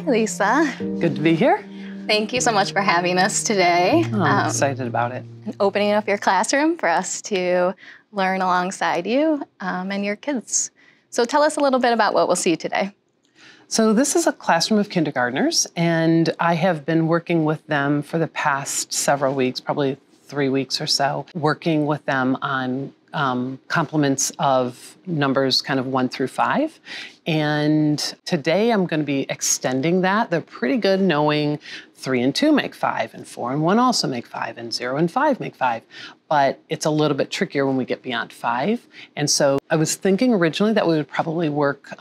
Lisa. Good to be here. Thank you so much for having us today. I'm excited about it. And opening up your classroom for us to learn alongside you and your kids. So tell us a little bit about what we'll see today. So this is a classroom of kindergartners, and I have been working with them for the past several weeks, probably 3 weeks or so, working with them on complements of numbers kind of 1 through 5. And today I'm going to be extending that. They're pretty good knowing 3 and 2 make 5, and 4 and 1 also make 5, and 0 and 5 make 5. But it's a little bit trickier when we get beyond 5. And so I was thinking originally that we would probably work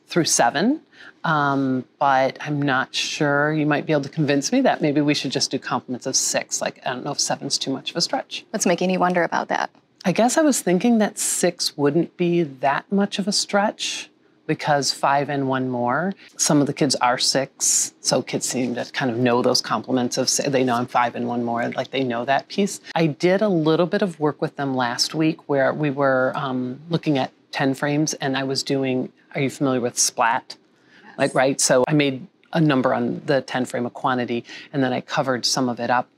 through 7. But I'm not sure. You might be able to convince me that maybe we should just do complements of 6. Like, I don't know if 7's too much of a stretch. What's making you wonder about that? I guess I was thinking that 6 wouldn't be that much of a stretch because 5 and 1 more. Some of the kids are 6, so kids seem to kind of know those complements of, they know I'm 5 and 1 more, like they know that piece. I did a little bit of work with them last week where we were looking at 10 frames, and I was doing, are you familiar with SPLAT? Yes. Like, right, so I made a number on the 10 frame of quantity, and then I covered some of it up.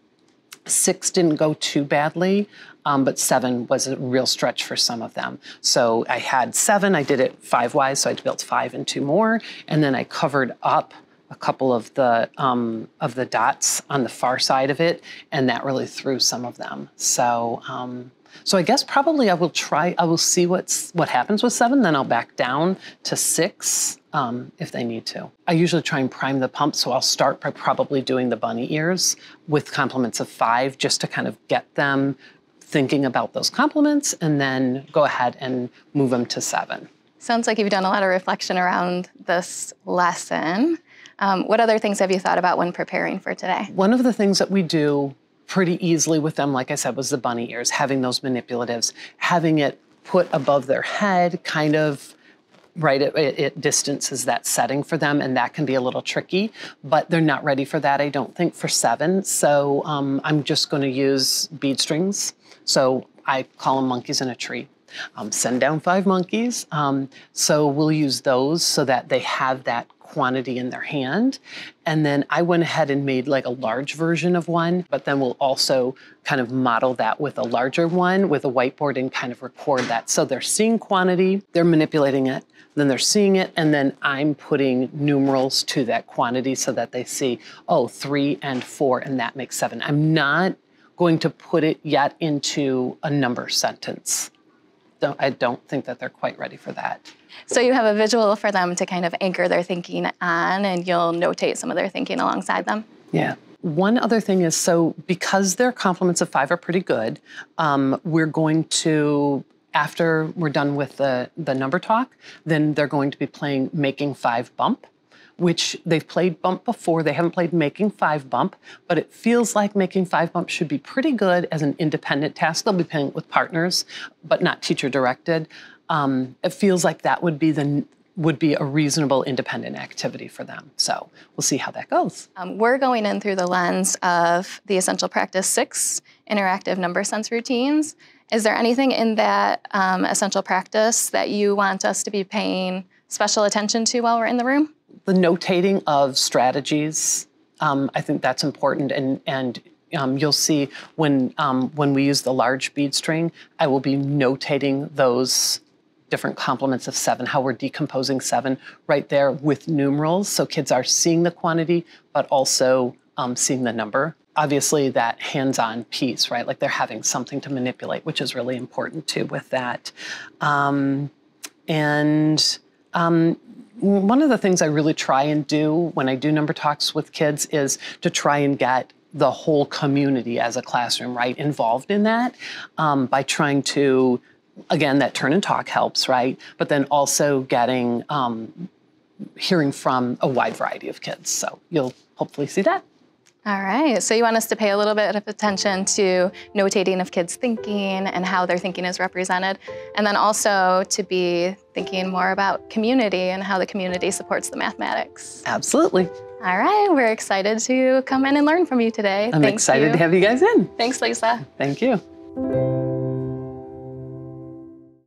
6 didn't go too badly, but 7 was a real stretch for some of them. So I had 7, I did it 5-wise, so I built 5 and 2 more, and then I covered up a couple of the dots on the far side of it, and that really threw some of them. So so I guess probably I will see what happens with 7, then I'll back down to 6 if they need to. I usually try and prime the pump, so I'll start by probably doing the bunny ears with complements of 5 just to kind of get them thinking about those complements, and then go ahead and move them to 7. Sounds like you've done a lot of reflection around this lesson. What other things have you thought about when preparing for today? One of the things that we do pretty easily with them, like I said, was the bunny ears, having those manipulatives, having it put above their head, kind of, right, it distances that setting for them, and that can be a little tricky, but they're not ready for that, I don't think, for 7. So I'm just going to use bead strings. So I call them monkeys in a tree. Send down 5 monkeys. So we'll use those so that they have that quantity in their hand. And then I went ahead and made like a large version of one, but then we'll also kind of model that with a larger one with a whiteboard and kind of record that. So they're seeing quantity, they're manipulating it, then they're seeing it, and then I'm putting numerals to that quantity so that they see, oh, 3 and 4, and that makes 7. I'm not going to put it yet into a number sentence. I don't think that they're quite ready for that. So you have a visual for them to kind of anchor their thinking on, and you'll notate some of their thinking alongside them? Yeah. One other thing is, so because their complements of 5 are pretty good, we're going to, after we're done with the number talk, then they're going to be playing Making 5 Bump, which they've played Bump before. They haven't played Making 5 Bump, but it feels like Making 5 Bump should be pretty good as an independent task. They'll be playing it with partners, but not teacher-directed. It feels like that would be a reasonable independent activity for them. So we'll see how that goes. We're going in through the lens of the Essential Practice 6 interactive number sense routines. Is there anything in that essential practice that you want us to be paying special attention to while we're in the room? The notating of strategies, I think that's important, and you'll see when we use the large bead string, I will be notating those different complements of 7, how we're decomposing 7 right there with numerals, so kids are seeing the quantity, but also seeing the number. Obviously, that hands-on piece, right? Like they're having something to manipulate, which is really important too with that. One of the things I really try and do when I do number talks with kids is to try and get the whole community as a classroom, right, involved in that by trying to, again, that turn and talk helps, right? But then also getting, hearing from a wide variety of kids. So you'll hopefully see that. All right, so you want us to pay a little bit of attention to notating of kids' thinking and how their thinking is represented, and then also to be thinking more about community and how the community supports the mathematics. Absolutely. All right, we're excited to come in and learn from you today. I'm excited to have you guys in. Thanks, Lisa. Thank you.